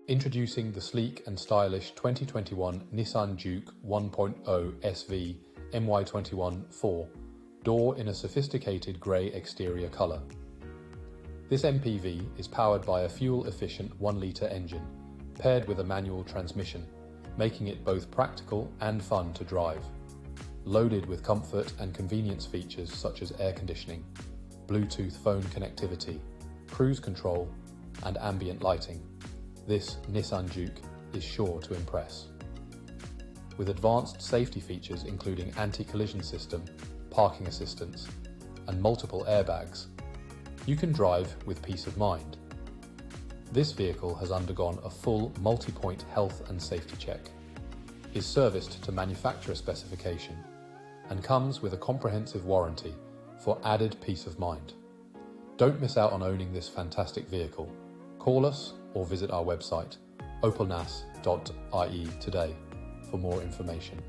Introducing the sleek and stylish 2021 Nissan Juke 1.0 SV MY21 4, door in a sophisticated grey exterior colour. This MPV is powered by a fuel-efficient 1-litre engine, paired with a manual transmission, making it both practical and fun to drive. Loaded with comfort and convenience features such as air conditioning, Bluetooth phone connectivity, cruise control, and ambient lighting, this Nissan Juke is sure to impress. With advanced safety features including anti-collision system, parking assistance, and multiple airbags, you can drive with peace of mind. This vehicle has undergone a full multi-point health and safety check, is serviced to manufacturer specification, and comes with a comprehensive warranty for added peace of mind. Don't miss out on owning this fantastic vehicle. Call us or visit our website opelnas.ie today for more information.